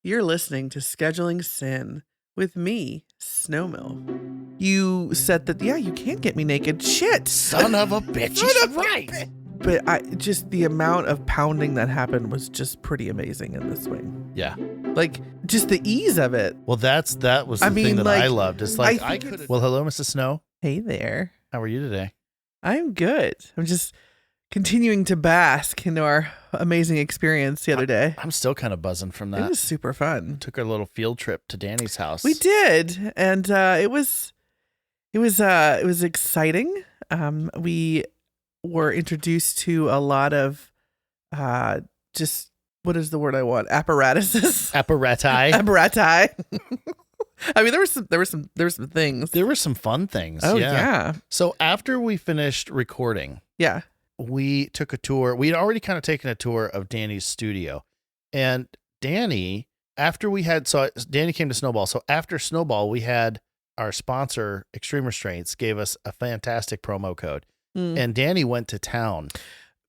You're listening to Scheduling Sin with me, Snowmill. You said that, you can't get me naked. Shit! Son of a bitch. He's right. But just the amount of pounding that happened was just pretty amazing in this swing. Yeah. Like, just the ease of it. Well, that was the thing that I loved. It's like, I could. Well, hello, Mrs. Snow. Hey there. How are you today? I'm good. I'm just continuing to bask into our amazing experience the other day. I'm still kind of buzzing from that. It was super fun. Took our little field trip to Dani's house. We did, and it was exciting. We were introduced to a lot of just, what is the word I want? Apparatuses. Apparati. Apparati. I mean, there were some things. There were some fun things. Oh yeah. So after we finished recording, yeah, we took a tour. We'd already kind of taken a tour of Dani's studio, and Dani, Dani came to Snowball. So after Snowball, we had our sponsor, Extreme Restraints, gave us a fantastic promo code, and Dani went to town.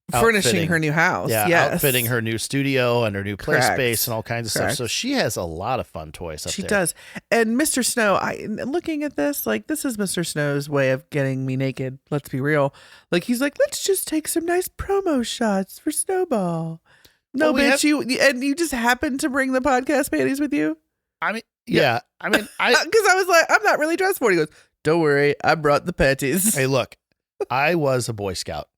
Furnishing her new house. Yeah, yes. Outfitting her new studio and her new play Correct. space and all kinds of stuff. So she has a lot of fun toys up there. She does. And Mr. Snow, looking at this, like, this is Mr. Snow's way of getting me naked. Let's be real. Like, he's like, let's just take some nice promo shots for Snowball. No, bitch, you just happened to bring the podcast panties with you? I mean, yeah. I mean, because I was like, I'm not really dressed for it. He goes, don't worry, I brought the panties. Hey, look, I was a Boy Scout.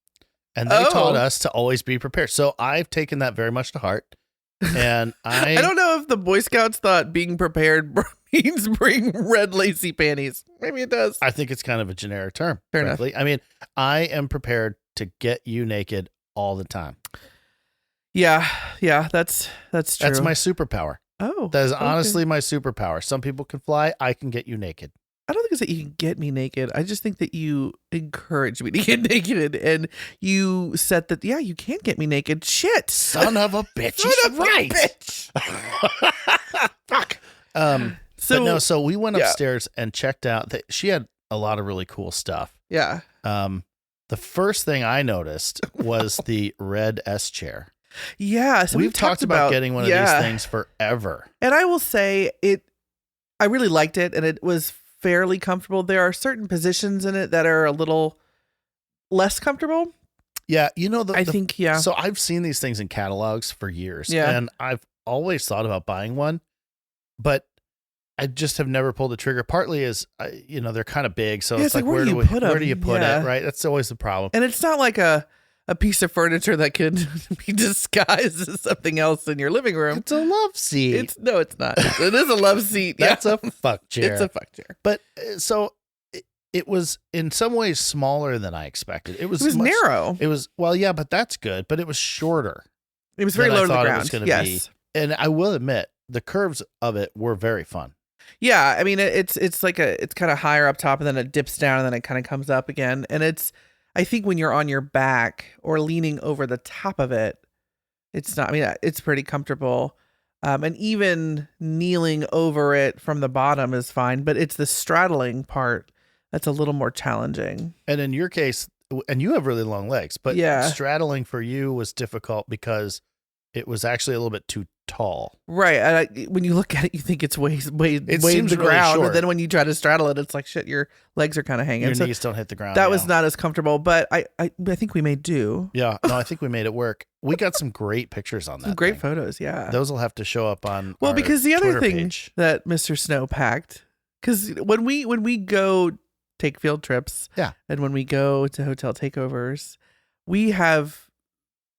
And they taught us to always be prepared. So I've taken that very much to heart. And I don't know if the Boy Scouts thought being prepared means bring red lacy panties. Maybe it does. I think it's kind of a generic term. Fair frankly. enough. I mean, I am prepared to get you naked all the time. Yeah, that's true. That's my superpower. Oh. That is honestly my superpower. Some people can fly. I can get you naked. I don't think it's that you can get me naked. I just think that you encourage me to get naked, and you said that, you can't get me naked. Shit. Son of a bitch. He's right. Fuck. So we went upstairs and checked out that she had a lot of really cool stuff. Yeah. The first thing I noticed was the red S chair. Yeah. So we've talked about getting one of these things forever. And I will say I really liked it, and it was fairly comfortable. There are certain positions in it that are a little less comfortable. Yeah, I think. So I've seen these things in catalogs for years, yeah. and I've always thought about buying one, but I just have never pulled the trigger. Partly is, they're kind of big, so it's like where do you put it? Right, that's always the problem. And it's not like a piece of furniture that could be disguised as something else in your living room. It's a love seat. No, it's not. It is a love seat. That's a fuck chair. It's a fuck chair. But so it was in some ways smaller than I expected. It was narrow. It was, well, yeah, but that's good. But it was shorter. It was very low to the ground. It was be. And I will admit, the curves of it were very fun. Yeah, I mean, it's it's kind of higher up top, and then it dips down, and then it kind of comes up again. And I think when you're on your back or leaning over the top of it, it's pretty comfortable. And even kneeling over it from the bottom is fine, but it's the straddling part that's a little more challenging. And in your case, and you have really long legs, but straddling for you was difficult because it was actually a little bit too tall. Right. When you look at it, you think it's way the really ground. short. And then when you try to straddle it, it's like, shit, your legs are kind of hanging. Your knees don't hit the ground. That was not as comfortable, but I think we made do. Yeah. No, I think we made it work. We got some great pictures on that. Some great photos. Yeah. Those will have to show up on because the other Twitter thing page. that Mr. Snow packed, because when we go take field trips, and when we go to hotel takeovers, we have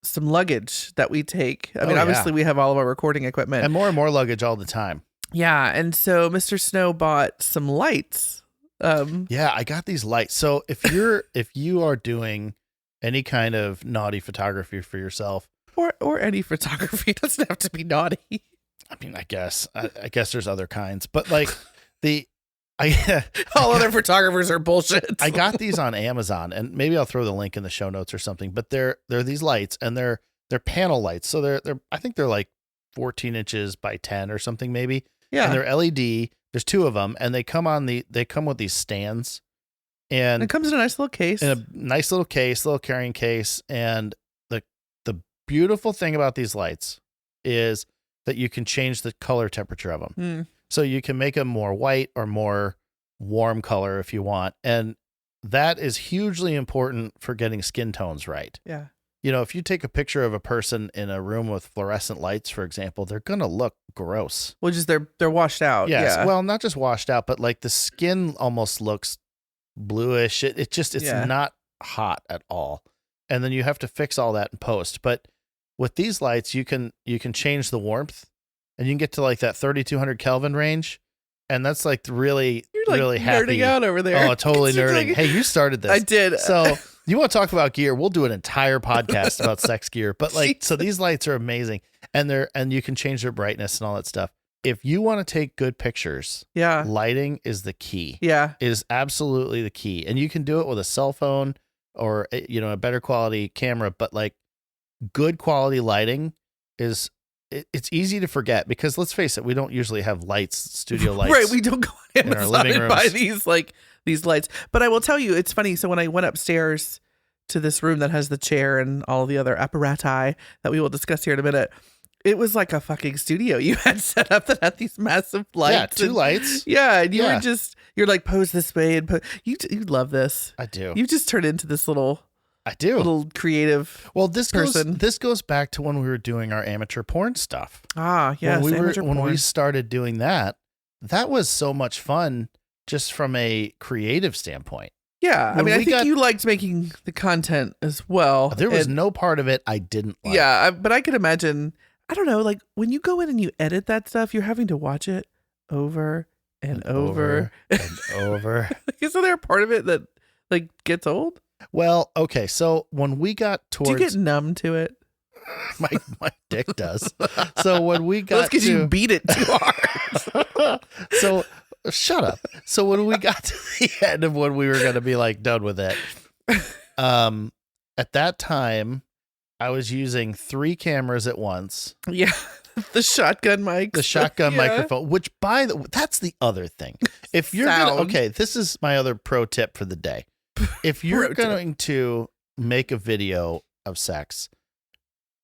some luggage that we take. I mean, obviously we have all of our recording equipment and more luggage all the time. Yeah. And so Mr. Snow bought some lights. I got these lights. So if you are doing any kind of naughty photography for yourself or any photography, it doesn't have to be naughty. I mean, I guess there's other kinds, but like all other photographers are bullshit. I got these on Amazon, and maybe I'll throw the link in the show notes or something, but they're these lights, and they're panel lights. So they're I think they're like 14 inches by 10 or something maybe. Yeah. And they're LED. There's two of them, and they come with these stands, and it comes in a nice little case. Little carrying case. And the beautiful thing about these lights is that you can change the color temperature of them. Hmm. So you can make them more white or more warm color if you want. And that is hugely important for getting skin tones right. Yeah. You know, if you take a picture of a person in a room with fluorescent lights, for example, they're going to look gross. Well, just they're washed out. Yes. Yeah. Well, not just washed out, but like the skin almost looks bluish. It's Yeah. not hot at all. And then you have to fix all that in post. But with these lights, you can change the warmth and you can get to like that 3200 Kelvin range. And that's like really, You're like really happy. nerding out over there. Oh, totally You're nerding. like- Hey, you started this. I did. So you want to talk about gear? We'll do an entire podcast about sex gear. But like, so these lights are amazing, and you can change their brightness and all that stuff. If you want to take good pictures, Yeah. lighting is the key. Yeah. Is absolutely the key, and you can do it with a cell phone or a better quality camera. But like, good quality lighting is. It's easy to forget because let's face it, we don't usually have lights, studio lights. Right. We don't go on in our Amazon living and buy rooms. these lights. But I will tell you, it's funny. So when I went upstairs to this room that has the chair and all the other apparati that we will discuss here in a minute, it was like a fucking studio you had set up that had these massive lights. Yeah, two lights. Yeah. And Yeah. you're like, pose this way and you love this. I do. You just turned into this little creative. Well, this person. goes back to when we were doing our amateur porn stuff. Ah, yes. When we started doing that was so much fun just from a creative standpoint. Yeah. I when mean, I we think got- you liked making the content as well. There was And- no part of it I didn't like. Yeah, but I could imagine, I don't know, like when you go in and you edit that stuff, you're having to watch it over and over. and over. Isn't there a part of it that like gets old? Well, okay, so when we got Do towards you get numb to it? my dick does. So when we got That's because you beat it too hard. So shut up. So when we got to the end of when we were going to be like done with it, at that time I was using 3 cameras at once. Yeah, the shotgun mic. The shotgun Yeah. microphone, which that's the other thing. If you're this is my other pro tip for the day. If you're going to make a video of sex,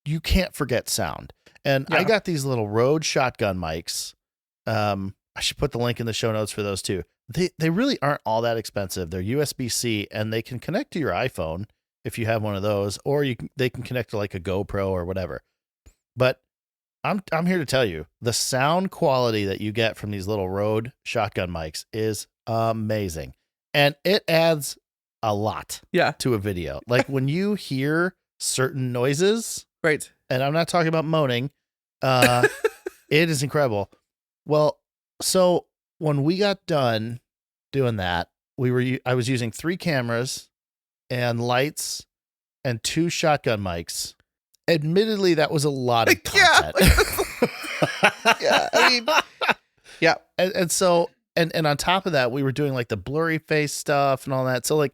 you can't forget sound. And I got these little Rode shotgun mics. I should put the link in the show notes for those too. They really aren't all that expensive. They're USB-C and they can connect to your iPhone if you have one of those, or they can connect to like a GoPro or whatever. But I'm here to tell you, the sound quality that you get from these little Rode shotgun mics is amazing. And it adds a lot to a video. Like when you hear certain noises, right? And I'm not talking about moaning, it is incredible. Well, so when we got done doing that, I was using 3 cameras and lights and 2 shotgun mics. Admittedly, that was a lot of content. Yeah, I mean, yeah. And so, and on top of that, we were doing like the blurry face stuff and all that. So like,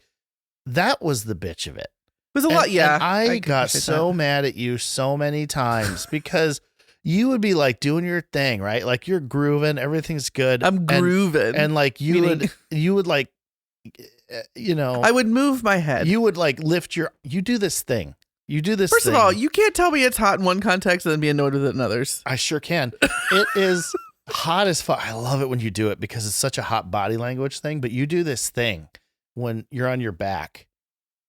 that was the bitch of it. It was a lot, yeah. And I got so mad at you so many times because you would be like doing your thing, right? Like you're grooving, everything's good. I'm grooving. And like you would like, I would move my head. You would like you do this thing. First of all, you can't tell me it's hot in one context and then be annoyed with it in others. I sure can. It is hot as fuck. I love it when you do it because it's such a hot body language thing, but you do this thing when you're on your back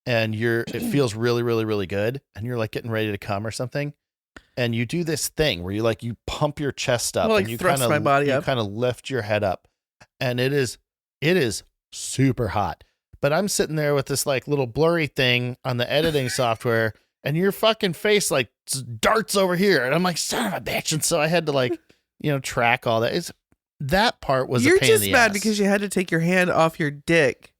and it feels really, really, really good. And you're like getting ready to come or something. And you do this thing where you pump your chest up and you thrust my body up. You kind of lift your head up, and it is super hot. But I'm sitting there with this like little blurry thing on the editing software, and your fucking face like darts over here, and I'm like, son of a bitch. And so I had to like, track all that. That part was You're a pain in the just mad ass. because you had to take your hand off your dick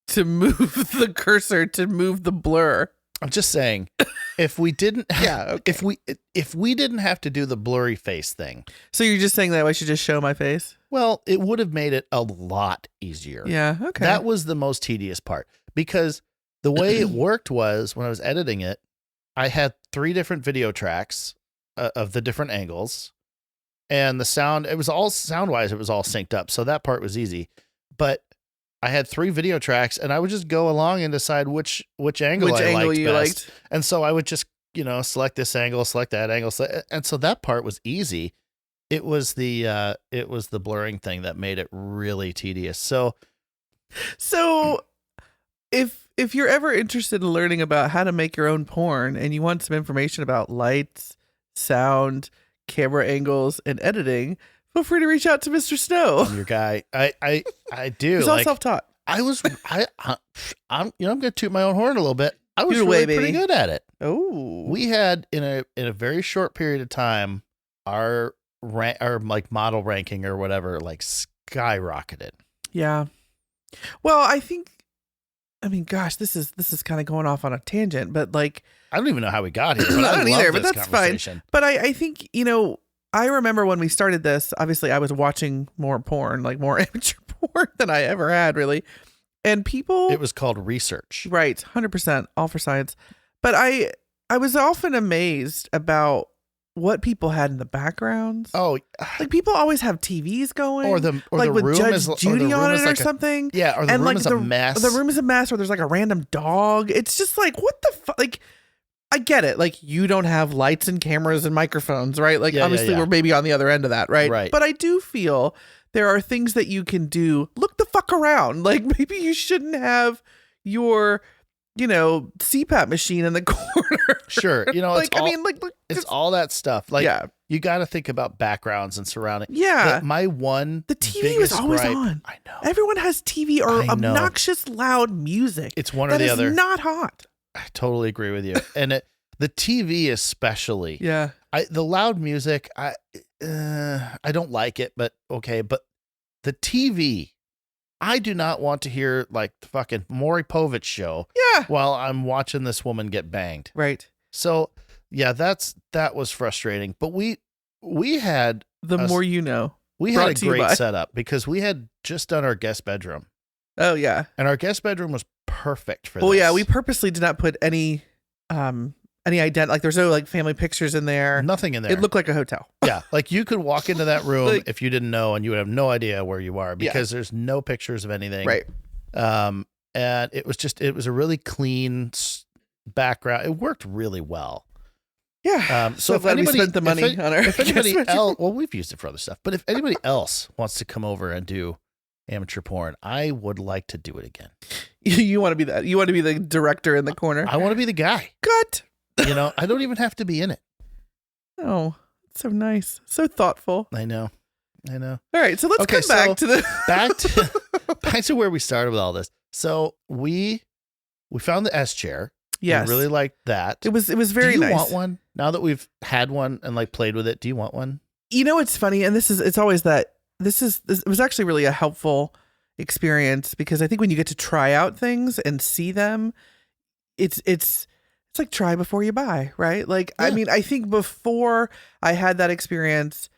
to move the cursor, to move the blur. I'm just saying, if we didn't, if we didn't have to do the blurry face thing. So you're just saying that I should just show my face? Well, it would have made it a lot easier. Yeah. Okay. That was the most tedious part because the way it worked was when I was editing it, I had 3 different video tracks of the different angles, and the sound, it was all sound wise, it was all synced up. So that part was easy, but I had 3 video tracks and I would just go along and decide which angle I liked best. And so I would just, select this angle, select that angle. And so that part was easy. it was the blurring thing that made it really tedious. So if you're ever interested in learning about how to make your own porn and you want some information about lights, sound, camera angles, and editing, feel free to reach out to Mr. Snow. I'm your guy. I do. He's all self-taught. I'm I'm gonna toot my own horn a little bit. I was really pretty good at it. Oh, We had in a very short period of time our like model ranking or whatever like skyrocketed. yeah. Well, I mean, gosh, this is kind of going off on a tangent, but like, I don't even know how we got here. But I don't either, but this that's fine. But I think, I remember when we started this, obviously I was watching more porn, like more amateur porn than I ever had, really. And people... It was called research. Right, 100%, all for science. But I was often amazed about what people had in the backgrounds. Oh, like people always have TVs going, or like the with room Judge is, Judy on it or like something. Yeah, or the room is a mess. The room is a mess, or there's like a random dog. It's just like, what the fuck? Like, I get it. Like, you don't have lights and cameras and microphones, right? Like, obviously, we're maybe on the other end of that, right? Right. But I do feel there are things that you can do. Look the fuck around. Like, maybe you shouldn't have your, CPAP machine in the corner. Sure. Like, it's all that stuff. Like, you got to think about backgrounds and surrounding. Yeah. The TV was always on. I know. Everyone has TV or obnoxious loud music. It's one or the other. That is not hot. I totally agree with you. And the TV especially. Yeah. The loud music, I don't like it, but okay. But the TV, I do not want to hear like the fucking Maury Povich show. Yeah. While I'm watching this woman get banged. Right. So yeah, that was frustrating. But we had more you know. We had a great setup because we had just done our guest bedroom. Oh yeah. And our guest bedroom was perfect for this. Well, yeah, we purposely did not put any like there's no like family pictures in there. Nothing in there. It looked like a hotel. Yeah. Like you could walk into that room if you didn't know and you would have no idea where you are because there's no pictures of anything. Right. And it was a really clean background. It worked really well. Yeah. So if glad anybody we spent the money on our if anybody else, well, we've used it for other stuff, but if anybody else wants to come over and do amateur porn, I would like to do it again. You want to be that? You want to be the director in the corner? I want to be the guy. Good. I don't even have to be in it. Oh, so nice. So thoughtful. I know. All right. So let's come back to back to where we started with all this. So we found the S chair. Yes. We really liked that. It was very nice. Do you want one? Now that we've had one and like played with it, do you want one? It's funny. And it's always that this was actually really a helpful experience because I think when you get to try out things and see them, it's like try before you buy, right? Like, yeah. I mean, I think before I had that experience,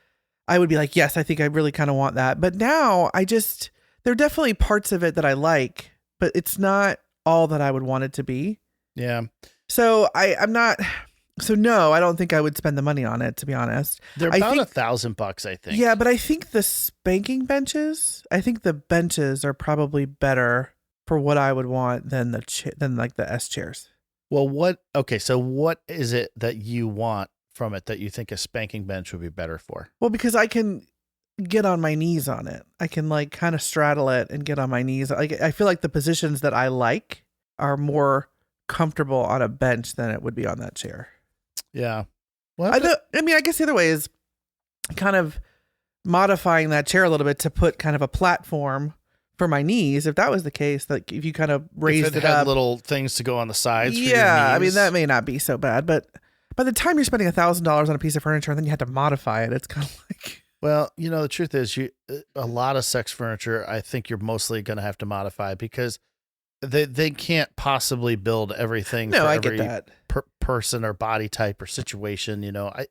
I would be like, yes, I think I really kind of want that. But now there are definitely parts of it that I like, but it's not all that I would want it to be. Yeah. So no, I don't think I would spend the money on it, to be honest. They're about $1,000, I think. Yeah, but I think the spanking benches, the benches are probably better for what I would want than like the S chairs. Well, so what is it that you want from it that you think a spanking bench would be better for? Well, because I can get on my knees on it. I can like kind of straddle it and get on my knees. I feel like the positions that I like are more comfortable on a bench than it would be on that chair. Yeah. Well, I guess the other way is kind of modifying that chair a little bit to put kind of a platform for my knees. If that was the case, like if you kind of raised it had up, little things to go on the sides. Yeah. For your knees. I mean, that may not be so bad, but by the time you're spending $1,000 on a piece of furniture and then you have to modify it, it's kind of like, well, the truth is a lot of sex furniture, I think you're mostly going to have to modify because they can't possibly build everything for every get that. Person or body type or situation.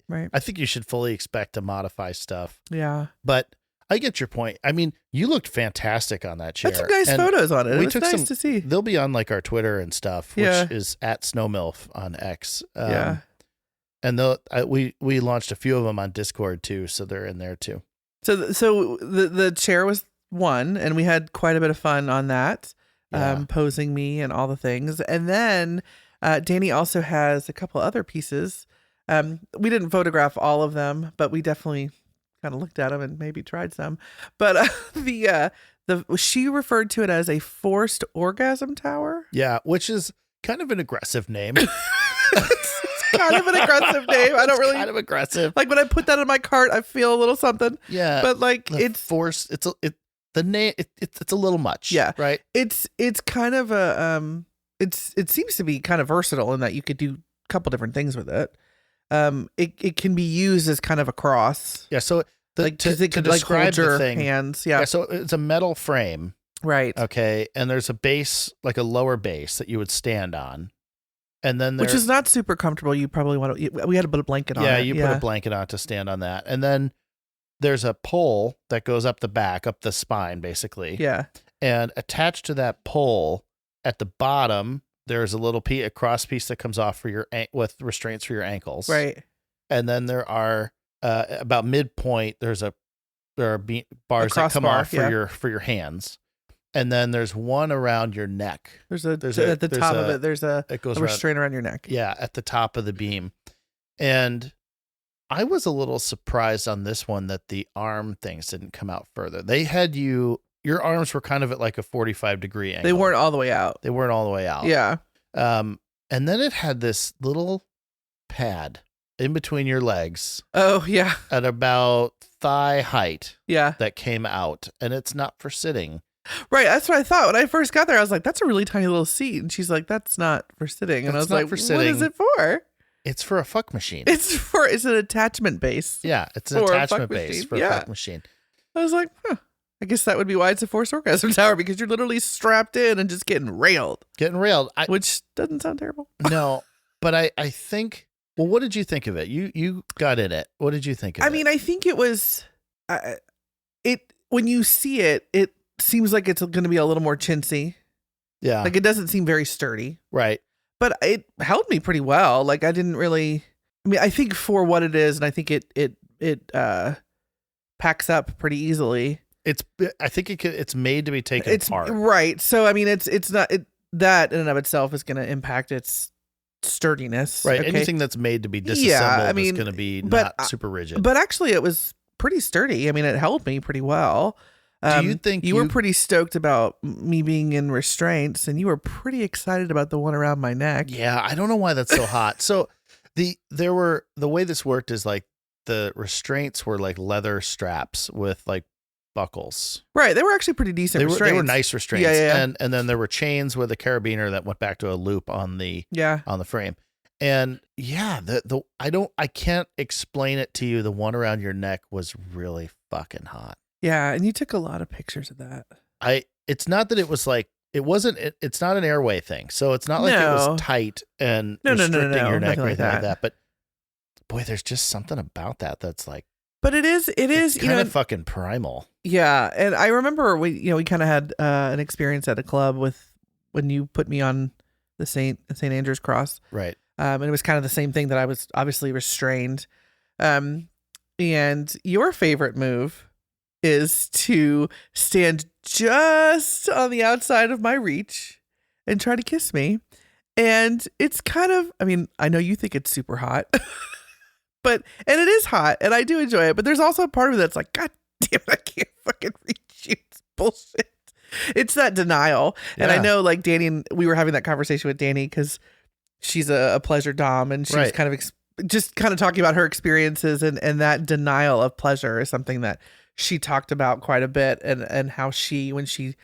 Right. I think you should fully expect to modify stuff. Yeah. But I get your point. I mean, you looked fantastic on that chair. That's some nice photos on it. It was nice to see. They'll be on like our Twitter and stuff, which is at SnowMilf on X. Yeah. And we launched a few of them on Discord too, so they're in there too. So the chair was one, and we had quite a bit of fun on that. Posing me and all the things. And then Dani also has a couple other pieces. We didn't photograph all of them, but we definitely kind of looked at them and maybe tried some. But she referred to it as a forced orgasm tower. Yeah, which is kind of an aggressive name. It's kind of an aggressive name. I don't really kind of aggressive. like when I put that in my cart. I feel a little something. Yeah, but like it's forced. The name. It's a little much. Yeah, right. It's kind of a it seems to be kind of versatile in that you could do a couple different things with it. It can be used as kind of a cross. Yeah. So it could like hold your hands. Yeah. So it's a metal frame. Right. Okay. And there's a base, like a lower base that you would stand on. And then which is not super comfortable. You probably want to, we had to put a blanket on it. Yeah. You put a blanket on to stand on that. And then there's a pole that goes up the back, up the spine, basically. Yeah. And attached to that pole at the bottom, there's a little a cross piece that comes off for with restraints for your ankles. Right. And then there are about midpoint, there are bars that come off for your hands. And then there's one around your neck. At the top of it, there's a restraint around your neck. Yeah, at the top of the beam. And I was a little surprised on this one that the arm things didn't come out further. They had your arms were kind of at like a 45-degree angle. They weren't all the way out. Yeah. And then it had this little pad in between your legs. Oh, yeah. At about thigh height. Yeah. That came out. And it's not for sitting. Right. That's what I thought. When I first got there, I was like, that's a really tiny little seat. And she's like, that's not for sitting. And I was like, what is it for? It's for a fuck machine. It's an attachment base. Yeah, it's an attachment base for a fuck machine. I was like, I guess that would be why it's a forced orgasm tower, because you're literally strapped in and just getting railed. Which doesn't sound terrible. No, but I think, well, what did you think of it? You got in it. What did you think of it? I mean, I think it was, when you see it, it seems like it's going to be a little more chintzy. Yeah. Like it doesn't seem very sturdy. Right. But it held me pretty well. Like I didn't really, I think for what it is, and I think it packs up pretty easily. I think it's made to be taken apart. Right. So, it's not, that in and of itself is going to impact its sturdiness. Right. Okay? Anything that's made to be disassembled is going to be not super rigid. But actually it was pretty sturdy. It held me pretty well. Do you think you were pretty stoked about me being in restraints, and you were pretty excited about the one around my neck? Yeah, I don't know why that's so hot. So the way this worked is like the restraints were like leather straps with like buckles. Right, they were actually pretty decent restraints. They were nice restraints. Yeah. And then there were chains with a carabiner that went back to a loop on the frame. And yeah, I can't explain it to you. The one around your neck was really fucking hot. Yeah, and you took a lot of pictures of that. It's not that it was like, it's not an airway thing. So it's not like it was tight and restricting your neck or anything like that. But boy, there's just something about that that's like, but it is kind of fucking primal. Yeah. And I remember we kind of had an experience at a club when you put me on the St. Andrew's cross. Right. And it was kind of the same thing that I was obviously restrained. And your favorite move is to stand just on the outside of my reach and try to kiss me. And it's kind of, I know you think it's super hot, and it is hot and I do enjoy it, but there's also a part of it that's like, God damn it, I can't fucking reach you. It's bullshit. It's that denial. Yeah. And I know like Dani, we were having that conversation with Dani because she's a pleasure dom, and she was kind of just kind of talking about her experiences, and that denial of pleasure is something that she talked about quite a bit, and how when she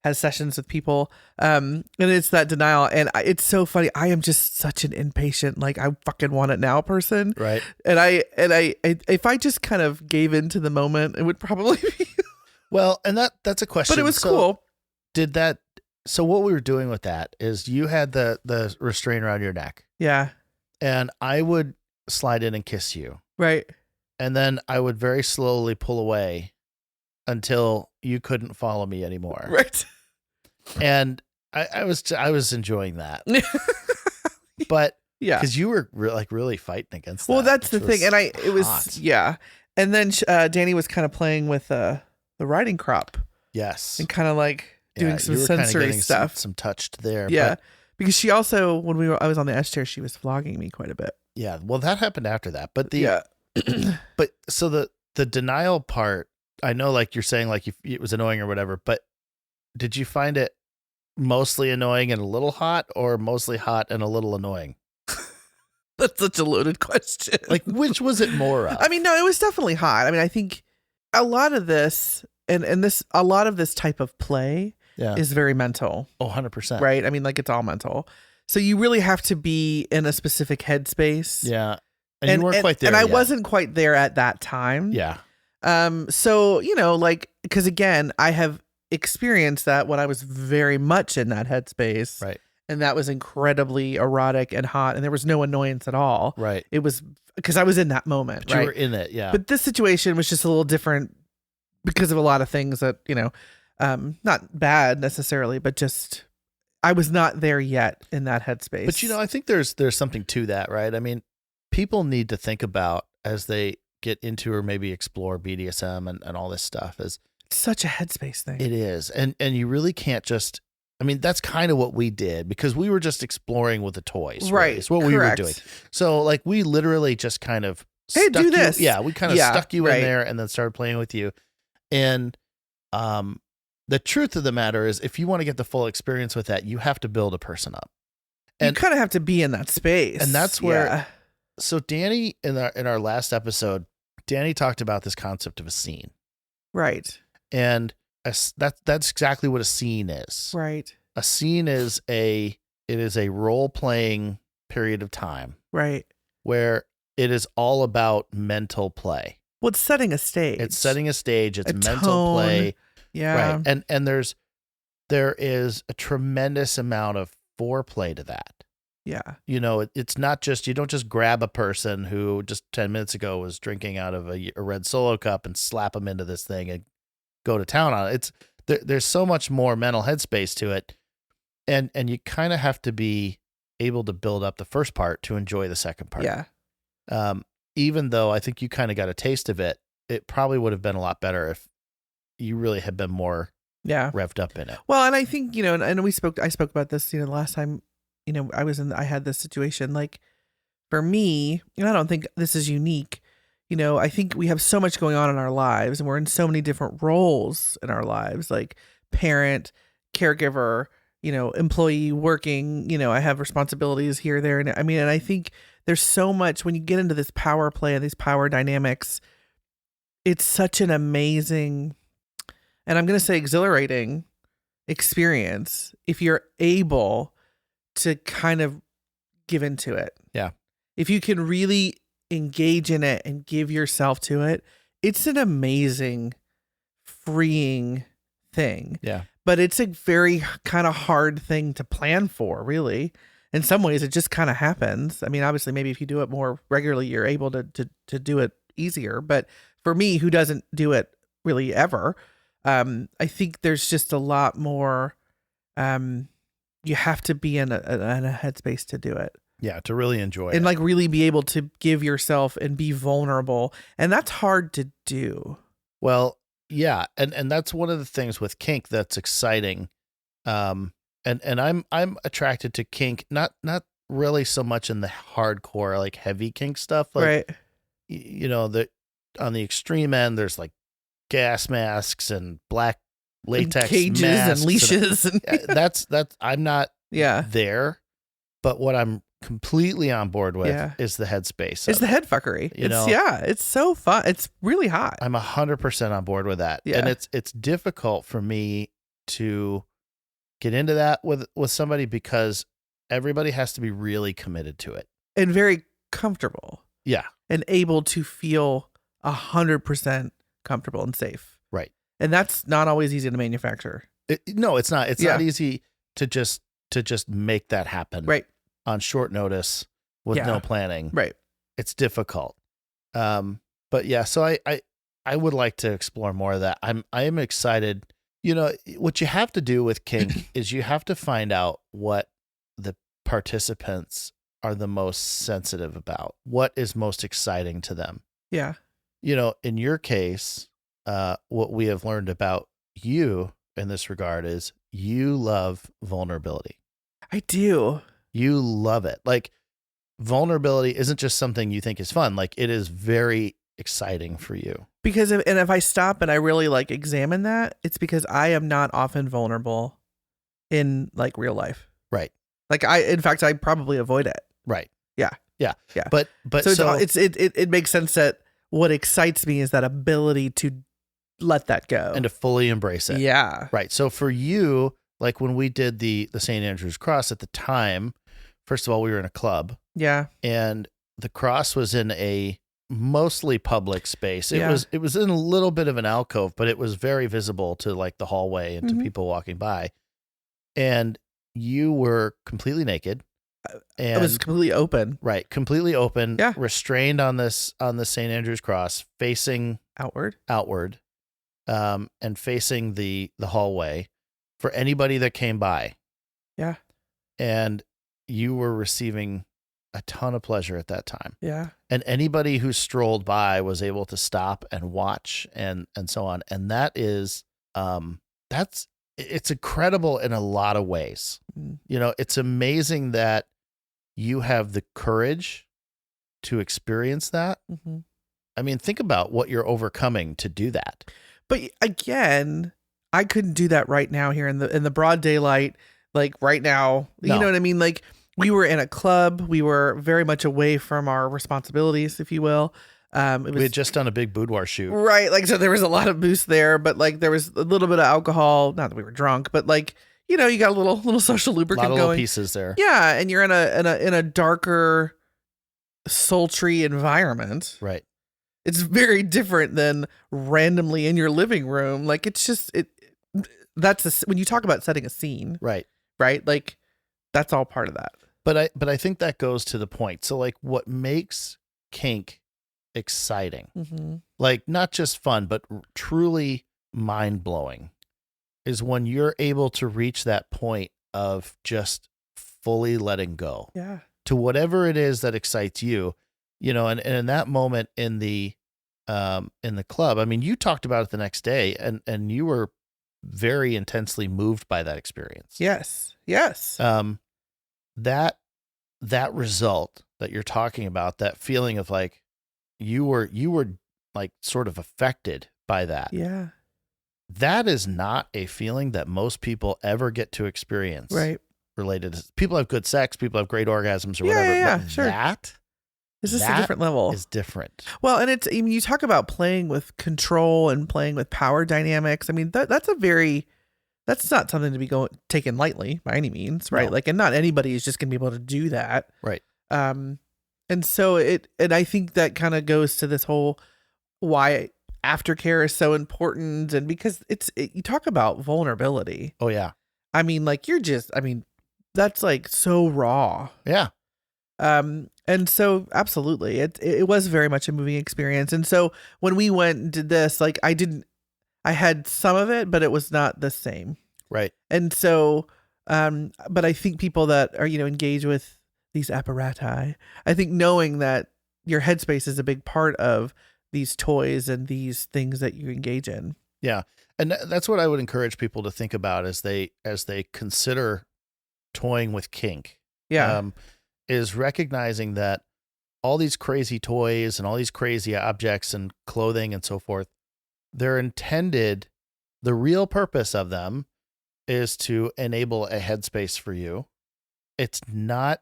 has sessions with people, and it's that denial. And it's so funny. I am just such an impatient, like I fucking want it now person. Right. And I if I just kind of gave into the moment, it would probably be. Well, and that's a question. But it was cool. So what we were doing with that is you had the restraint around your neck. Yeah. And I would slide in and kiss you. Right. And then I would very slowly pull away until you couldn't follow me anymore. Right. And I was enjoying that. But yeah, because you were really fighting against that. Well, that's the thing. And it was, yeah. And then Dani was kind of playing with the riding crop. Yes. And kind of like doing some sensory stuff. Some touched there. Yeah. Because she also, when I was on the S chair, she was flogging me quite a bit. Yeah. Well, that happened after that. But yeah. But so the denial part, I know like you're saying like it was annoying or whatever, but did you find it mostly annoying and a little hot, or mostly hot and a little annoying? That's such a loaded question. Like, which was it more of? I mean, no, it was definitely hot. I mean, I think a lot of this and a lot of this type of play is very mental. Oh, 100%. Right? I mean, like, it's all mental. So you really have to be in a specific headspace. Yeah. And you weren't quite there and I yet. wasn't quite there at that time. Yeah. So, you know, like, because again, I have experienced that when I was very much in that headspace. Right. And that was incredibly erotic and hot, and there was no annoyance at all. Right. It was because I was in that moment. But you were in it, yeah. But this situation was just a little different because of a lot of things that, you know, not bad necessarily, but just I was not there yet in that headspace. But, you know, I think there's something to that, right? I mean, people need to think about as they get into or maybe explore BDSM and all this stuff is it's such a headspace thing. It is. And you really can't just, I mean, that's kind of what we did because we were just exploring with the toys. Right. It's what we were doing. So like we literally just kind of hey, do this. Yeah. We kind of stuck you in there and then started playing with you. And the truth of the matter is if you want to get the full experience with that, you have to build a person up. And you kind of have to be in that space. And that's where, so Dani, in our last episode, Dani talked about this concept of a scene. Right. And that's exactly what a scene is. Right. A scene is a role playing period of time. Right. Where it is all about mental play. Well, it's setting a stage. It's setting a stage. It's mental tone. play. Yeah. Right. And there is a tremendous amount of foreplay to that. Yeah. You know, it's not just, you don't just grab a person who just 10 minutes ago was drinking out of a red Solo cup and slap them into this thing and go to town on it. There's so much more mental headspace to it. And you kind of have to be able to build up the first part to enjoy the second part. Yeah. Even though I think you kind of got a taste of it, it probably would have been a lot better if you really had been more revved up in it. Well, and I think, you know, and I spoke about this, you know, the last time, you know, I had this situation, like for me, and I don't think this is unique. You know, I think we have so much going on in our lives and we're in so many different roles in our lives, like parent, caregiver, you know, employee, working, you know, I have responsibilities here, there. And I mean, and I think there's so much when you get into this power play and these power dynamics, it's such an amazing, and I'm going to say exhilarating experience if you're able to kind of give into it. Yeah. If you can really engage in it and give yourself to it, it's an amazing, freeing thing. Yeah. But it's a very kind of hard thing to plan for, really. In some ways, it just kind of happens. I mean, obviously, maybe if you do it more regularly, you're able to do it easier. But for me, who doesn't do it really ever, I think there's just a lot more. You have to be in a headspace to do it. Yeah, to really enjoy it. And like really be able to give yourself and be vulnerable. And that's hard to do. Well, yeah. And that's one of the things with kink that's exciting. And I'm attracted to kink, not really so much in the hardcore, like heavy kink stuff. Like, right. You know, on the extreme end, there's like gas masks and black latex and cages masks and leashes. That's I'm not there. But what I'm completely on board with is the headspace. It's the head fuckery. It's so fun. It's really hot. I'm 100% on board with that. Yeah. And it's difficult for me to get into that with somebody because everybody has to be really committed to it. And very comfortable. Yeah. And able to feel 100% comfortable and safe. Right. And that's not always easy to manufacture. No, it's not. It's not easy to just make that happen. Right. On short notice with no planning. Right. It's difficult. But yeah, so I would like to explore more of that. I am excited. You know, what you have to do with kink is you have to find out what the participants are the most sensitive about. What is most exciting to them? Yeah. You know, in your case, what we have learned about you in this regard is you love vulnerability. I do. You love it. Like vulnerability isn't just something you think is fun. Like it is very exciting for you. Because if I stop and I really like examine that, it's because I am not often vulnerable in like real life. Right. Like in fact, I probably avoid it. Right. Yeah. Yeah. Yeah. But so it makes sense that what excites me is that ability to let that go and to fully embrace it. Yeah. Right. So for you, like when we did the St. Andrew's Cross at the time, first of all, we were in a club. Yeah. And the cross was in a mostly public space. It was in a little bit of an alcove, but it was very visible to like the hallway and to people walking by. And you were completely naked. And it was completely open. Right. Completely open. Yeah. Restrained on the St. Andrew's Cross, facing outward. And facing the hallway for anybody that came by. Yeah. And you were receiving a ton of pleasure at that time. Yeah. And anybody who strolled by was able to stop and watch and so on. And that is, it's incredible in a lot of ways. You know, it's amazing that you have the courage to experience that. I mean, think about what you're overcoming to do that. But again, I couldn't do that right now here in the broad daylight, like right now. No. You know what I mean? Like we were in a club. We were very much away from our responsibilities, if you will. We had just done a big boudoir shoot. Right. Like, so there was a lot of booze there, but like there was a little bit of alcohol. Not that we were drunk, but like, you know, you got a little social lubricant a lot of going. Little pieces there. Yeah. And you're in a darker, sultry environment. Right. It's very different than randomly in your living room. Like it's just, when you talk about setting a scene. Right. Right. Like that's all part of that. But I think that goes to the point. So like what makes kink exciting, like not just fun, but truly mind blowing is when you're able to reach that point of just fully letting go to whatever it is that excites you, you know, and in that moment in the club, I mean, you talked about it the next day and you were very intensely moved by that experience. Yes. That result that you're talking about, that feeling of like you were like sort of affected by that. Yeah. That is not a feeling that most people ever get to experience. Right. Related to people have good sex, people have great orgasms or whatever. Yeah, but sure. This is a different level. Is different. Well, and I mean, you talk about playing with control and playing with power dynamics. I mean, that's not something to be taken lightly by any means, right? No. Like, and not anybody is just going to be able to do that. Right. And so and I think that kind of goes to this whole why aftercare is so important. And because you talk about vulnerability. Oh yeah. I mean, like that's like so raw. Yeah. And so absolutely, it was very much a moving experience. And so when we went and did this, like I had some of it, but it was not the same. Right. And so, but I think people that are, you know, engaged with these apparati, I think knowing that your headspace is a big part of these toys and these things that you engage in. Yeah. And that's what I would encourage people to think about as they consider toying with kink. Yeah. Is recognizing that all these crazy toys and all these crazy objects and clothing and so forth, they're intended, the real purpose of them is to enable a headspace for you. It's not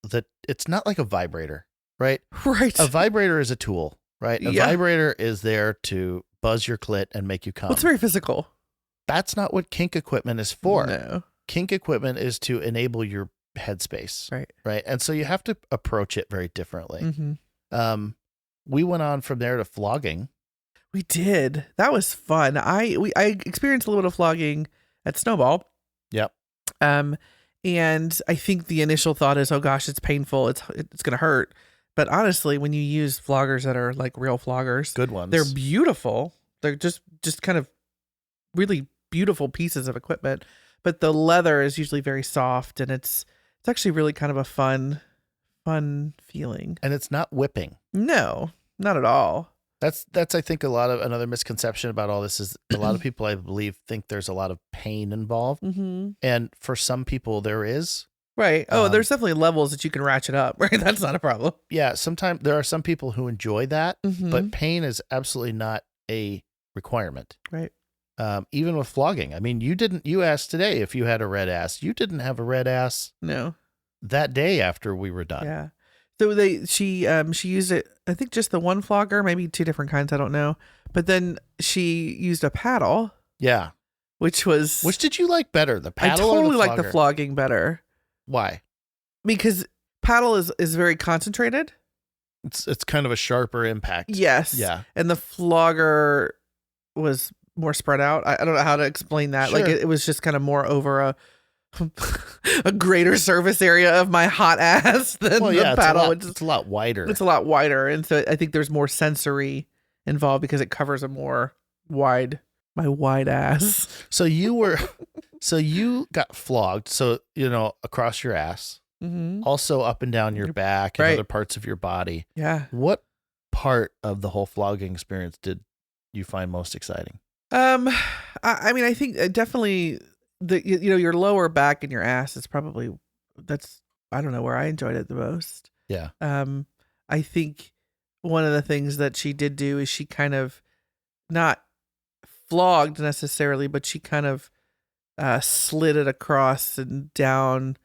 like a vibrator, right? Right. A vibrator is a tool, right? A Yeah. vibrator is there to buzz your clit and make you come. It's very physical. That's not what kink equipment is for. No. Kink equipment is to enable your headspace. Right. And so you have to approach it very differently. We went on from there to flogging. We did. That was fun. I experienced a little bit of flogging at Snowball. Yep. And I think the initial thought is, oh gosh, it's painful. It's going to hurt. But honestly, when you use floggers that are like real floggers, good ones, they're beautiful. They're just kind of really beautiful pieces of equipment. But the leather is usually very soft, and it's actually really kind of a fun feeling. And it's not whipping. No, not at all. That's I think another misconception about all this is a lot of people, I believe, think there's a lot of pain involved. And for some people there is. Right. Oh, there's definitely levels that you can ratchet up, right? That's not a problem. Yeah. Sometimes there are some people who enjoy that, but pain is absolutely not a requirement. Right. Even with flogging. I mean, you asked today if you had a red ass. You didn't have a red ass No. that day after we were done. Yeah. So she used it, I think just the one flogger, maybe 2 different kinds, I don't know. But then she used a paddle. Yeah. Which did you like better, the paddle I totally or the like flogger? the flogging better. Why? Because paddle is very concentrated. It's kind of a sharper impact. Yes. Yeah. And the flogger was more spread out. I don't know how to explain that. Sure. Like it was just kind of more over a greater surface area of my hot ass than the paddle. It's a lot wider. It's a lot wider. And so I think there's more sensory involved because it covers a more my wide ass. So you got flogged. So, across your ass, also up and down your back and other parts of your body. Yeah. What part of the whole flogging experience did you find most exciting? I mean, I think definitely your lower back and your ass is probably, I don't know where I enjoyed it the most. Yeah. I think one of the things that she did do is she kind of not flogged necessarily, but she kind of slid it across and down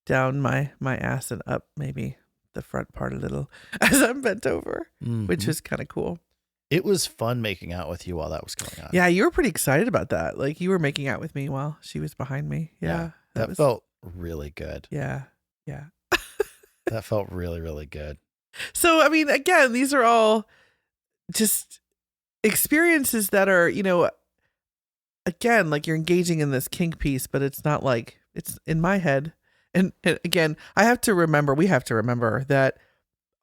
my ass and up maybe the front part a little as I'm bent over, which is kind of cool. It was fun making out with you while that was going on. Yeah, you were pretty excited about that. Like you were making out with me while she was behind me. Yeah. That felt really good. Yeah. Yeah. That felt really, really good. So, I mean, again, these are all just experiences that are, again, like you're engaging in this kink piece, but it's not like it's in my head. And again, we have to remember that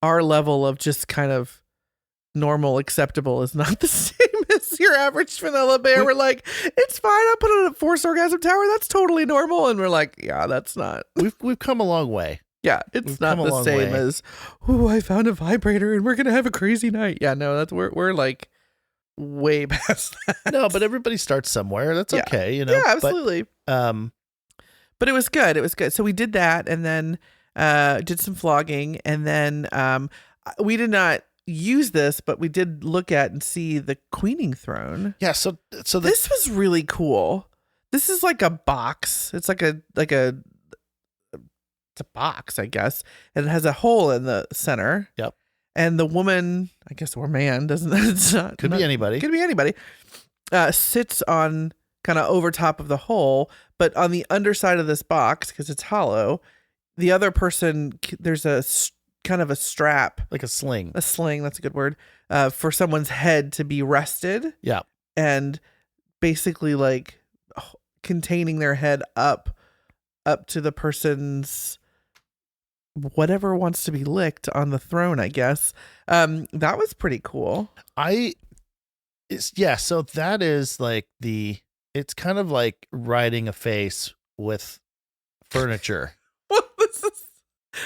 our level of just kind of normal acceptable is not the same as your average vanilla bear. We're like, it's fine. I put it at a forced orgasm tower. That's totally normal. And we're like, yeah, that's not. We've come a long way. Yeah, it's not the same as, oh, I found a vibrator and we're gonna have a crazy night. Yeah, no, we're like way past that. No, but everybody starts somewhere. That's okay, Yeah, absolutely. But it was good. It was good. So we did that, and then did some flogging, and then we did not use this, but we did look at and see the queening throne. Yeah. So this was really cool. This is like a box. It's like a it's a box, I guess, and it has a hole in the center. Yep. And the woman, I guess, or man, doesn't it's not could be anybody. Could be anybody. Sits on kind of over top of the hole, but on the underside of this box, because it's hollow, the other person, there's a kind of a strap, like a sling. A sling, that's a good word, for someone's head to be rested. Yeah. And basically like containing their head up to the person's whatever wants to be licked on the throne, I guess. That was pretty cool. So that is like it's kind of like riding a face with furniture. Well,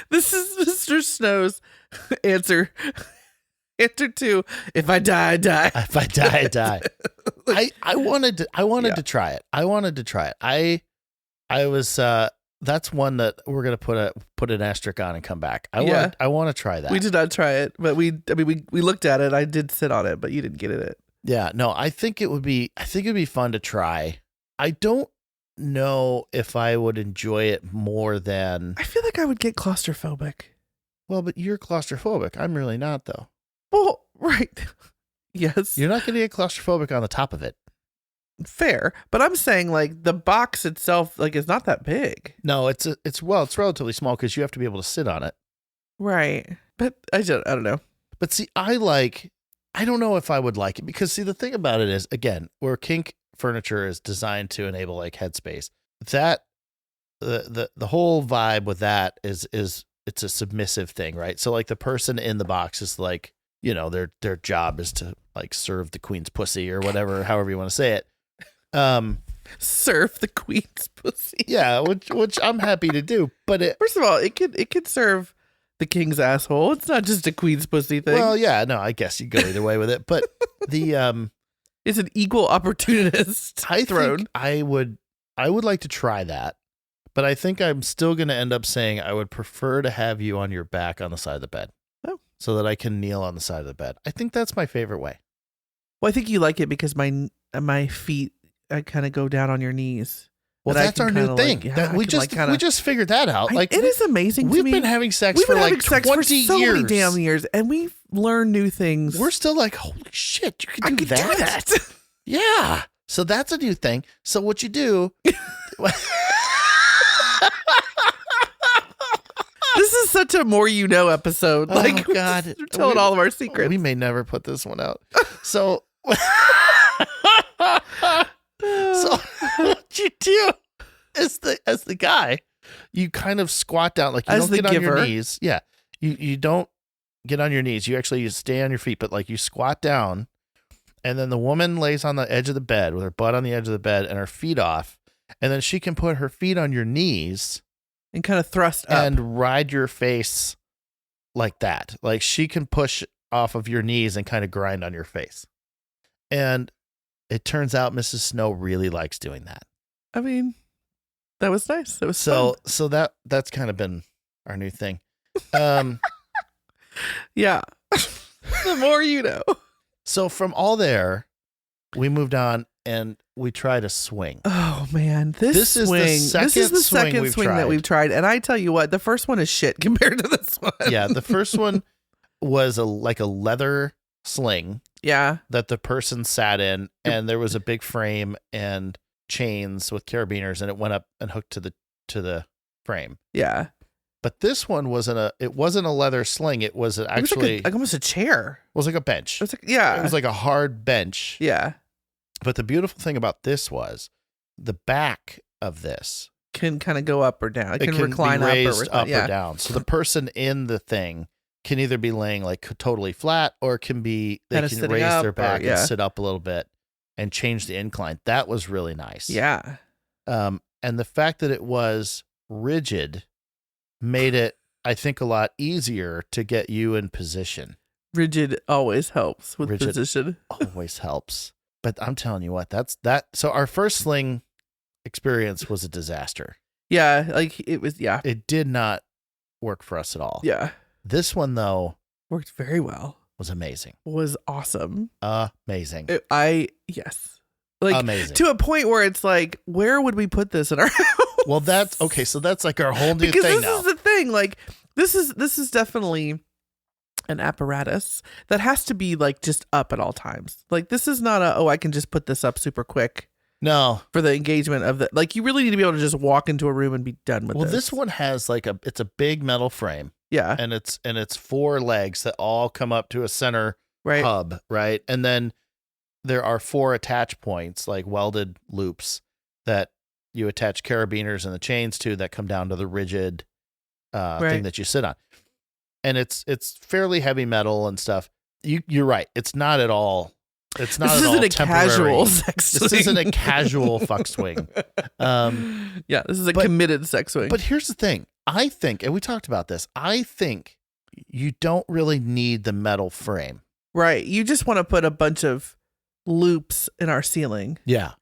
this is Mr. Sno's answer to if I die, I die. If I die, I die. I wanted to try it. I wanted to try it. I was that's one that we're gonna put an asterisk on and come back. I want to try that. We did not try it, but we looked at it. I did sit on it, but you didn't get it. Yeah, no, I think it'd be fun to try. I don't know if I would enjoy it more than. I feel like I would get claustrophobic. Well, but you're claustrophobic. I'm really not, though. Well, right. Yes. You're not going to get claustrophobic on the top of it. Fair, but I'm saying like the box itself, like, is not that big. No, it's relatively small because you have to be able to sit on it. Right, but I don't know. But see, I don't know if I would like it because see, the thing about it is, again, where kink furniture is designed to enable like headspace, that the whole vibe with that is it's a submissive thing, right? So like the person in the box is like, their job is to like serve the queen's pussy or whatever, however you want to say it. Serve the queen's pussy. Yeah, which I'm happy to do. But first of all, it could serve the king's asshole. It's not just a queen's pussy thing. Well, yeah, no, I guess you go either way with it. But it's an equal opportunist throne. Think I would like to try that, but I think I'm still going to end up saying I would prefer to have you on your back on the side of the bed. Oh, so that I can kneel on the side of the bed. I think that's my favorite way. Well, I think you like it because my feet, I kind of go down on your knees. Well, that's our new thing. We just figured that out. Like it is amazing to me. We've been having sex for like 20 for so years. many damn years, and we've learned new things. We're still like, holy shit, you can do that. Yeah. So that's a new thing. So what you do... This is such a more you know episode. Like, oh, God. We're telling all of our secrets. We may never put this one out. So... So what you do is as the guy, you kind of squat down, like you don't get on your knees. Yeah. You don't get on your knees. You stay on your feet, but like you squat down, and then the woman lays on the edge of the bed with her butt on the edge of the bed and her feet off, and then she can put her feet on your knees and kind of thrust up and ride your face like that. Like she can push off of your knees and kind of grind on your face. And it turns out Mrs. Snow really likes doing that. I mean, that was nice. That was fun. So that's kind of been our new thing. Yeah. The more you know. So from all there, we moved on and we tried a swing. Oh man, this is the second swing that we've tried. And I tell you what, the first one is shit compared to this one. Yeah, the first one was like a leather sling. Yeah. That the person sat in, and there was a big frame and chains with carabiners, and it went up and hooked to the frame. Yeah. But this one wasn't a leather sling. It was actually like almost a chair. It was like a bench. It was like a hard bench. Yeah. But the beautiful thing about this was the back of this can kind of go up or down. It can recline be raised up or down. So the person in the thing can either be laying like totally flat, or they can raise their back and sit up a little bit and change the incline. That was really nice. Yeah. And the fact that it was rigid made it, I think, a lot easier to get you in position. Rigid always helps with position. Always helps. But I'm telling you what, so our first sling experience was a disaster. Yeah. Like it was, yeah. It did not work for us at all. Yeah. This one, though, worked very well. Was amazing. Was awesome. Amazing. Yes. Like amazing. To a point where it's like, where would we put this in our house? Well, that's okay. So that's like our whole new thing now. Because this is the thing. Like this is definitely an apparatus that has to be like just up at all times. Like this is not I can just put this up super quick. No. For the engagement of like you really need to be able to just walk into a room and be done with it. Well, this one has it's a big metal frame. Yeah. And it's 4 legs that all come up to a center hub, right? And then there are 4 attach points, like welded loops that you attach carabiners and the chains to that come down to the rigid thing that you sit on. And it's fairly heavy metal and stuff. You're right. It's not at all. It's not at all temporary. Casual sex swing. This isn't a casual fuck swing. Yeah, this is a committed sex swing. But here's the thing. I think, and we talked about this, I think you don't really need the metal frame. Right. You just want to put a bunch of loops in our ceiling. Yeah.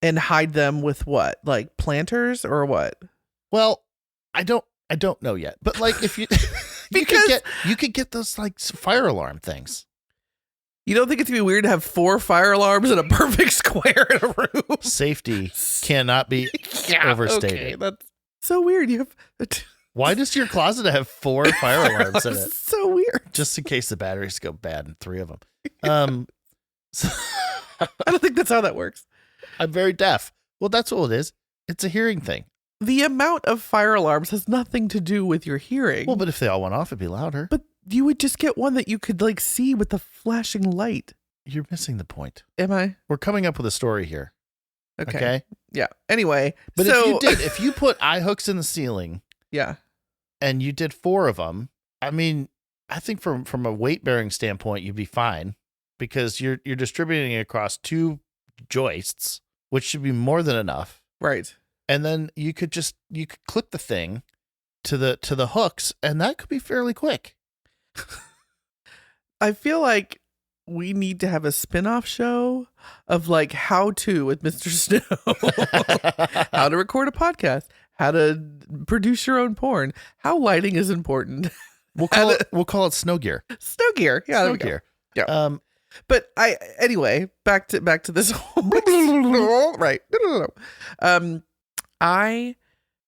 And hide them with what? Like planters or what? Well, I don't know yet. But like if you you could get those like fire alarm things. You don't think it's gonna be weird to have 4 fire alarms in a perfect square in a room? Safety cannot be overstated. Okay, that's so weird. You have Why does your closet have 4 fire alarms in it? So weird. Just in case the batteries go bad in 3 of them. I don't think that's how that works. I'm very deaf. Well, that's all it is. It's a hearing thing. The amount of fire alarms has nothing to do with your hearing. Well, but if they all went off, it'd be louder. But you would just get one that you could like see with the flashing light. You're missing the point. Am I? We're coming up with a story here. Okay. Yeah. Anyway. But if you put eye hooks in the ceiling. Yeah. And you did 4 of them. I mean, I think from a weight bearing standpoint, you'd be fine because you're distributing it across 2 joists, which should be more than enough. Right. And then you could clip the thing to the hooks, and that could be fairly quick. I feel like we need to have a spin-off show of like how to with Mr. Snow. How to record a podcast, how to produce your own porn, how lighting is important. We'll call it Snow Gear. Snow Gear. Yeah. Snow Gear. Yeah. But anyway, back to this whole right. I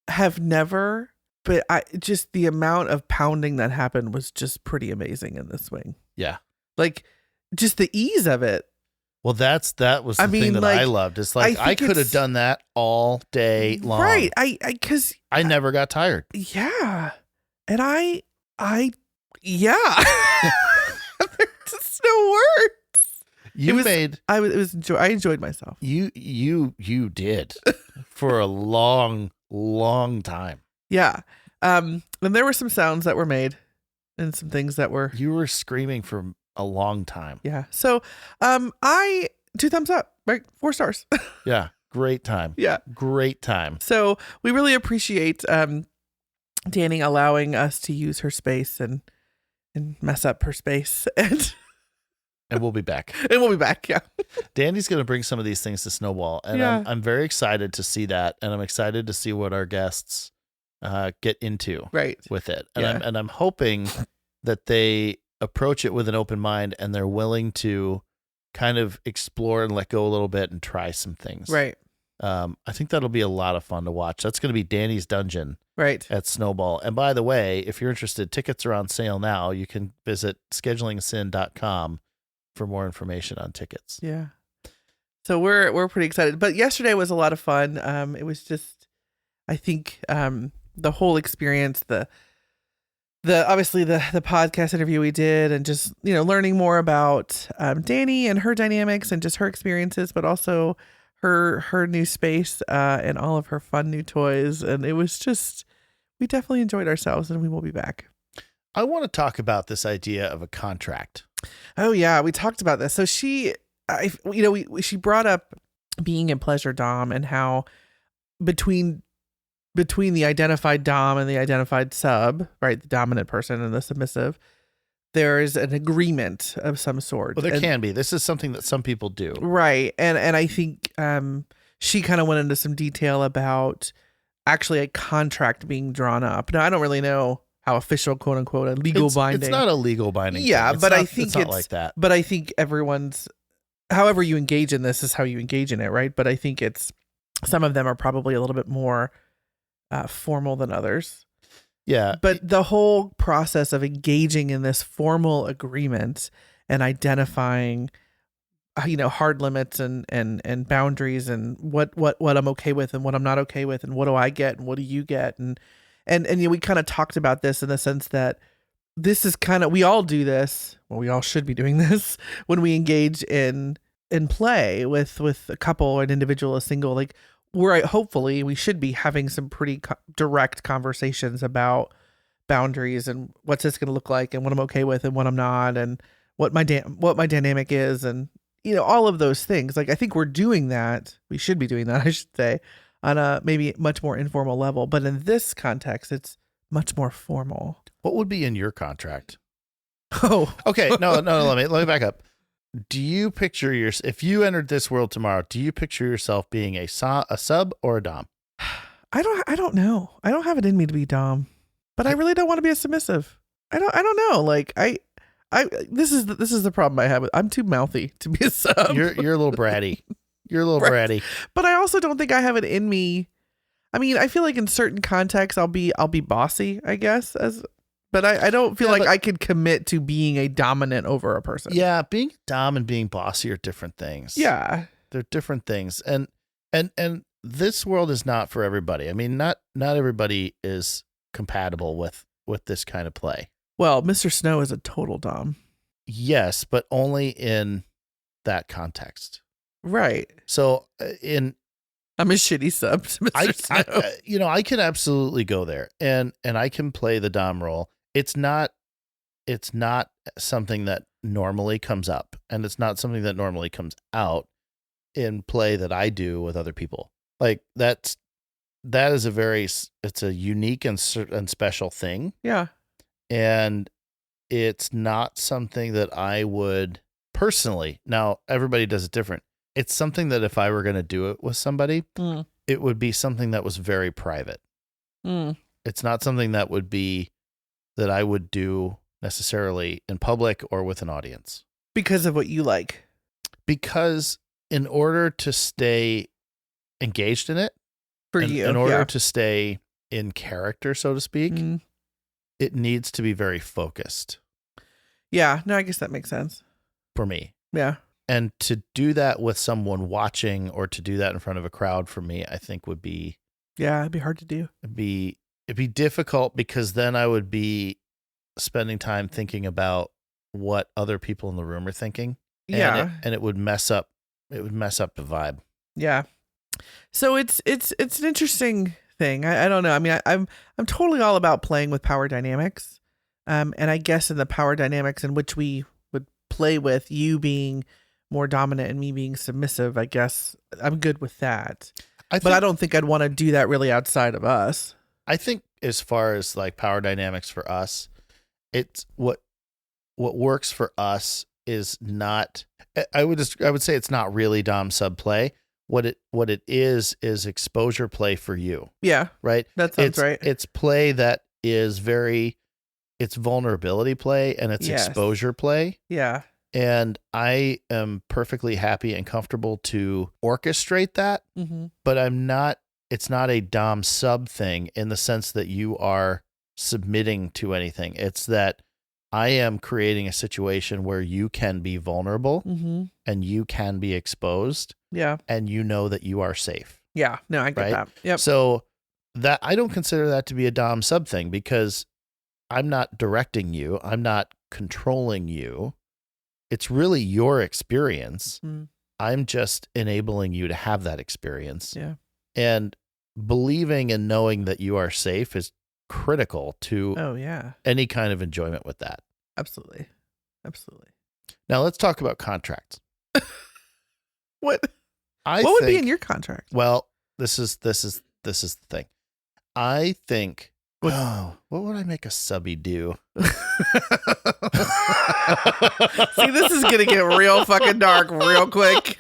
have never, but I just the amount of pounding that happened was just pretty amazing in this swing. Yeah. Like just the ease of it. Well, that was the thing that I loved. It's like I could have done that all day long. Right. Because I never got tired. Yeah. And yeah. There's just no words. I enjoyed myself. You did for a long time. Yeah. And there were some sounds that were made and some things that were. You were screaming for a long time. Yeah. So, 2 thumbs up, right? 4 stars. Yeah. Great time. Yeah. Great time. So we really appreciate, Dani allowing us to use her space and mess up her space and we'll be back. Yeah. Dani's going to bring some of these things to Snowball, and I'm very excited to see that, and I'm excited to see what our guests get into with it. And I'm hoping that they approach it with an open mind and they're willing to kind of explore and let go a little bit and try some things. Right. I think that'll be a lot of fun to watch. That's going to be Dani's Dungeon at Snowball. And by the way, if you're interested, tickets are on sale now. You can visit schedulingsin.com for more information on tickets. Yeah. So we're pretty excited. But yesterday was a lot of fun. It was just, I think, the whole experience, the obviously the podcast interview we did, and just, learning more about Dani and her dynamics and just her experiences, but also her new space and all of her fun new toys. And it was just, we definitely enjoyed ourselves, and we will be back. I want to talk about this idea of a contract. Oh yeah, we talked about this. So she brought up being in pleasure dom and how between the identified dom and the identified sub, right, the dominant person and the submissive, there is an agreement of some sort. Well, there can be. This is something that some people do. Right. And I think she kind of went into some detail about actually a contract being drawn up. Now, I don't really know how official, quote unquote, a legal binding. It's not a legal binding. Yeah, but I think it's not like that. But I think everyone's, however you engage in this is how you engage in it, right? But I think some of them are probably a little bit more formal than others. Yeah. But the whole process of engaging in this formal agreement and identifying, hard limits and boundaries and what I'm okay with and what I'm not okay with and what do I get and what do you get and we kind of talked about this in the sense that this is kind of, we all do this. Well, we all should be doing this when we engage in play with a couple, an individual, a single, like hopefully we should be having some pretty direct conversations about boundaries and what's this going to look like and what I'm okay with and what I'm not and what my dynamic is and all of those things. Like I think we're doing that. We should be doing that, I should say, on a maybe much more informal level. But in this context, it's much more formal. What would be in your contract? Oh, okay. No. Let me back up. Do you picture if you entered this world tomorrow, do you picture yourself being a sub or a dom? I don't know. I don't have it in me to be dom, but I really don't want to be a submissive. I don't know. Like this is the problem I have. I'm too mouthy to be a sub. You're a little bratty. You're a little bratty. But I also don't think I have it in me. I mean, I feel like in certain contexts I'll be bossy, I guess, but I don't feel like I could commit to being a dominant over a person. Yeah, being dom and being bossy are different things. Yeah. They're different things. And this world is not for everybody. I mean, not everybody is compatible with this kind of play. Well, Mr. Snow is a total dom. Yes, but only in that context. Right. So I'm a shitty sub to Mr. Snow. I can absolutely go there and I can play the dom role. It's not something that normally comes up, and it's not something that normally comes out in play that I do with other people. Like that is it's a unique and special thing. Yeah. And it's not something that I would personally, now everybody does it different. It's something that if I were going to do it with somebody, it would be something that was very private. It's not something that I would do necessarily in public or with an audience. Because of what you like. Because in order to stay engaged in it, in order to stay in character, so to speak, it needs to be very focused. Yeah, no, I guess that makes sense. For me. Yeah. And to do that with someone watching or to do that in front of a crowd for me, I think would be... Yeah, it'd be hard to do. It'd be difficult because then I would be spending time thinking about what other people in the room are thinking. Yeah. And it would mess up the vibe. Yeah. So it's an interesting thing. I don't know. I mean, I'm totally all about playing with power dynamics. And I guess in the power dynamics in which we would play with you being more dominant and me being submissive, I guess I'm good with that. But I don't think I'd want to do that really outside of us. I think as far as like power dynamics for us, it's what works for us is not, I would say it's not really dom sub play. What it is exposure play for you. Yeah. Right? That sounds right. It's play that is it's vulnerability play and it's exposure play. Yeah. And I am perfectly happy and comfortable to orchestrate that, but it's not a dom sub thing in the sense that you are submitting to anything. It's that I am creating a situation where you can be vulnerable and you can be exposed. Yeah. And you know that you are safe. Yeah. No, I get that. Yep. So that I don't consider that to be a dom sub thing because I'm not directing you. I'm not controlling you. It's really your experience. I'm just enabling you to have that experience. Yeah. And believing and knowing that you are safe is critical to any kind of enjoyment with that. Absolutely. Absolutely. Now let's talk about contracts. What would be in your contract? Well, this is the thing. I think what would I make a subby do? See, this is gonna get real fucking dark real quick.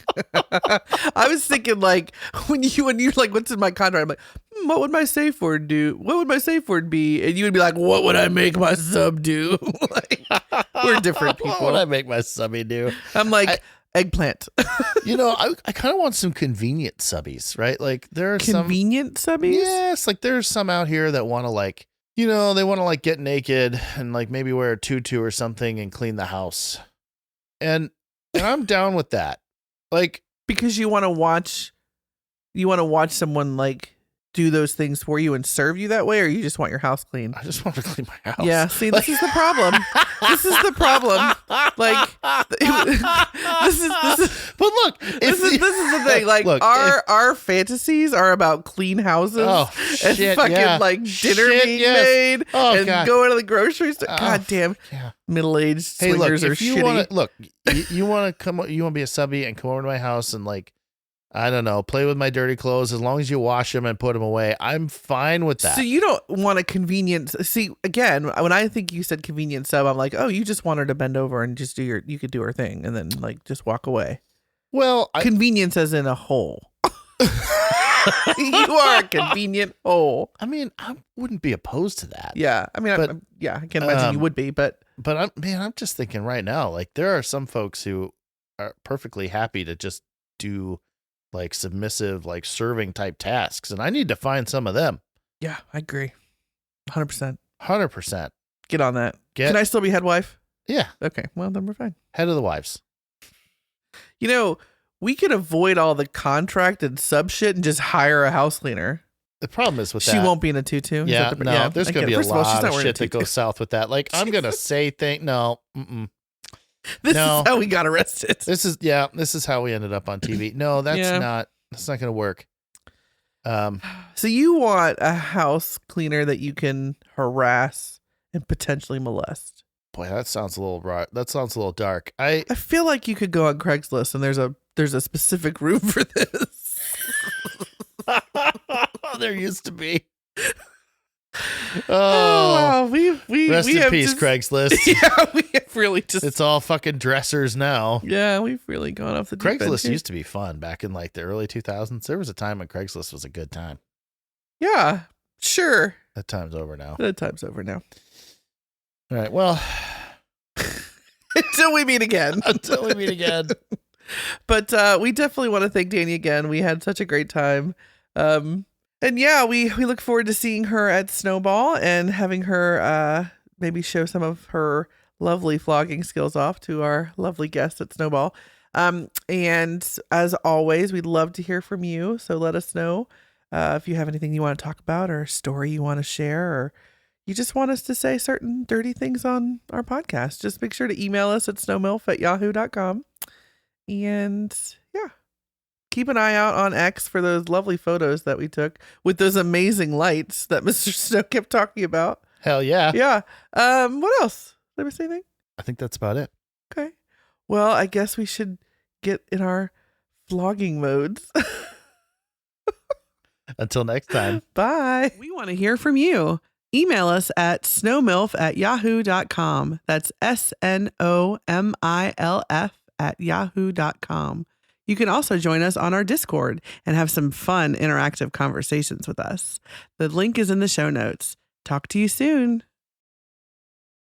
I was thinking like when you're like, what's in my contract? I'm like, what would my safe word do? What would my safe word be? And you would be like, what would I make my sub do? Like, we're different people. What would I make my subby do? I'm like, eggplant. I kind of want some convenient subbies, right? Like there are convenient subbies. Yes, like there's some out here that want to like, they want to like get naked and like maybe wear a tutu or something and clean the house. And I'm down with that. Like because you want to watch someone like do those things for you and serve you that way, or you just want your house clean? I just want to clean my house. Yeah, see, this is the problem. This is the problem. Like, this is. But look, this is the thing. Like, look, our fantasies are about clean houses and fucking like dinner being made and going to the grocery store. God damn, middle-aged swingers are shitty. You want to be a subby and come over to my house and like, I don't know, play with my dirty clothes as long as you wash them and put them away. I'm fine with that. So you don't want a convenience. See, again, when I think you said convenient sub, I'm like, oh, you just want her to bend over and just you could do her thing and then like just walk away. Well, convenience as in a hole. You are a convenient hole. I mean, I wouldn't be opposed to that. Yeah. I mean, I can't imagine you would be, but I'm just thinking right now, like there are some folks who are perfectly happy to just do like submissive, like serving type tasks. And I need to find some of them. Yeah, I agree. 100%. 100%. Get on that. Can I still be head wife? Yeah. Okay. Well, then we're fine. Head of the wives. We could avoid all the contract and sub shit and just hire a house cleaner. The problem is with she won't be in a tutu. Yeah, there's going to be a lot of shit that goes south with that. Like, I'm going to say things. No. This is how we got arrested. This is how we ended up on TV. No, that's not going to work. So you want a house cleaner that you can harass and potentially molest. Boy, that sounds a little dark. I feel like you could go on Craigslist and there's a specific room for this. There used to be. Wow. We rest in peace, Craigslist. Yeah, we have really just. It's all fucking dressers now. Yeah, we've really gone off the deep end. Craigslist used to be fun back in like the early 2000s. There was a time when Craigslist was a good time. Yeah, sure. That time's over now. That time's over now. All right. Well, Until we meet again. Until we meet again. But we definitely want to thank Dani again. We had such a great time. And yeah, we look forward to seeing her at Snowball and having her maybe show some of her lovely flogging skills off to our lovely guests at Snowball. And as always, we'd love to hear from you. So let us know if you have anything you want to talk about or a story you want to share, or you just want us to say certain dirty things on our podcast. Just make sure to email us at snowmilf@yahoo.com. And yeah, keep an eye out on X for those lovely photos that we took with those amazing lights that Mr. Snow kept talking about. Hell yeah. Yeah. What else? Did I miss anything? I think that's about it. Okay. Well, I guess we should get in our flogging modes. Until next time. Bye. We want to hear from you. Email us at snowmilf@yahoo.com. That's SNOMILF@yahoo.com. You can also join us on our Discord and have some fun interactive conversations with us. The link is in the show notes. Talk to you soon.